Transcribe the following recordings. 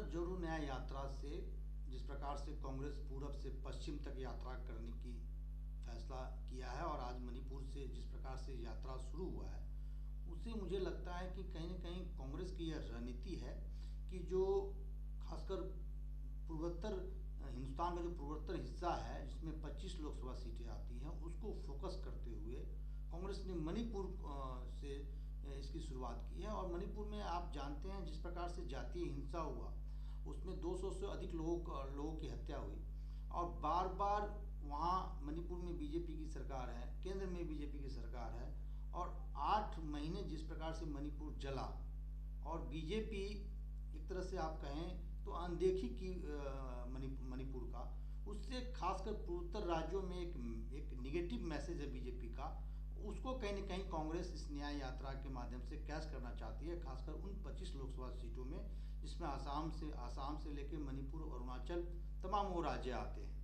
भारत जोड़ो न्याय यात्रा से जिस प्रकार से कांग्रेस पूरब से पश्चिम तक यात्रा करने की फैसला किया है और आज मणिपुर से जिस प्रकार से यात्रा शुरू हुआ है, उससे मुझे लगता है कि कहीं न कहीं कांग्रेस की यह रणनीति है कि जो खासकर पूर्वोत्तर हिंदुस्तान का जो पूर्वोत्तर हिस्सा है जिसमें 25 लोकसभा सीटें आती हैं, उसको फोकस करते हुए कांग्रेस ने मणिपुर से इसकी शुरुआत की है। और मणिपुर में आप जानते हैं जिस प्रकार से जातीय हिंसा हुआ, उसमें 200 से अधिक लोगों की हत्या हुई और बार बार वहाँ मणिपुर में बीजेपी की सरकार है, केंद्र में बीजेपी की सरकार है और 8 महीने जिस प्रकार से मणिपुर जला और बीजेपी एक तरह से आप कहें तो अनदेखी की मणिपुर का, उससे खासकर पूर्वोत्तर राज्यों में एक निगेटिव मैसेज है बीजेपी का, उसको कहीं न कहीं कांग्रेस इस न्याय यात्रा के माध्यम से कैश करना चाहती है, खासकर उन 25 लोकसभा सीटों में जिसमें आसाम से लेकर मणिपुर और अरुणाचल तमाम वो राज्य आते हैं।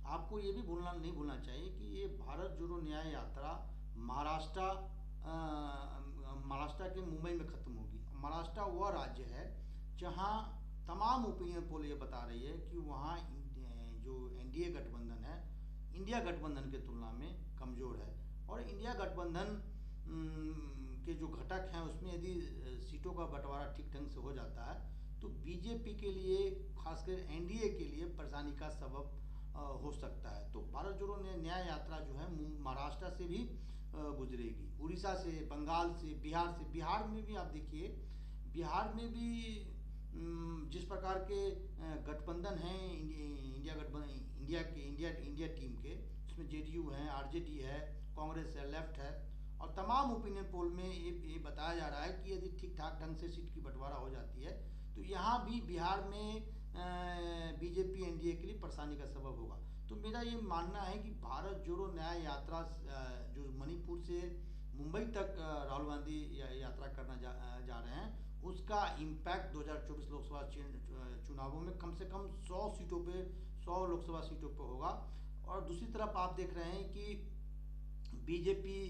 आपको ये भी नहीं भूलना चाहिए कि ये भारत जोड़ो न्याय यात्रा महाराष्ट्र के मुंबई में खत्म होगी। महाराष्ट्र वह राज्य है जहां तमाम ओपिनियन पोल ये बता रही है कि वहाँ जो एनडीए गठबंधन है, इंडिया गठबंधन के तुलना में कमज़ोर है और इंडिया गठबंधन के जो घटक हैं उसमें यदि सीटों का बंटवारा ठीक ढंग से हो जाता है तो बीजेपी के लिए, खासकर एनडीए के लिए परेशानी का सबब हो सकता है। तो भारत जोड़ो न्याय यात्रा जो है महाराष्ट्र से भी गुजरेगी, उड़ीसा से, बंगाल से, बिहार में भी आप देखिए, बिहार में भी जिस प्रकार के गठबंधन हैं इंडिया टीम के, इसमें जेडीयू है, आरजेडी है, कांग्रेस है, लेफ्ट है और तमाम ओपिनियन पोल में ये बताया जा रहा है कि यदि ठीक ठाक ढंग से सीट की बंटवारा हो जाती है तो यहाँ भी बिहार में बीजेपी एनडीए के लिए परेशानी का सबब होगा। तो मेरा ये मानना है कि भारत जोड़ो न्याय यात्रा जो मणिपुर से मुंबई तक राहुल गांधी यात्रा करना जा रहे हैं, उसका इम्पैक्ट 2024 लोकसभा चुनावों में कम से कम 100 लोकसभा सीटों पर होगा। और दूसरी तरफ आप देख रहे हैं कि बीजेपी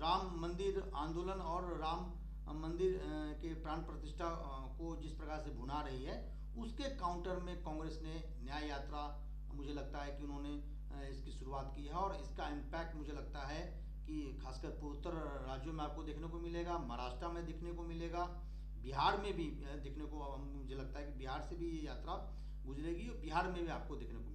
राम मंदिर आंदोलन और राम मंदिर के प्राण प्रतिष्ठा को जिस प्रकार से भुना रही है, उसके काउंटर में कांग्रेस ने न्याय यात्रा, मुझे लगता है कि उन्होंने इसकी शुरुआत की है और इसका इम्पैक्ट मुझे लगता है कि खासकर पूर्वोत्तर राज्यों में आपको देखने को मिलेगा, महाराष्ट्र में देखने को मिलेगा, बिहार में भी देखने को, मुझे लगता है कि बिहार से भी ये यात्रा गुजरेगी और बिहार में भी आपको देखने को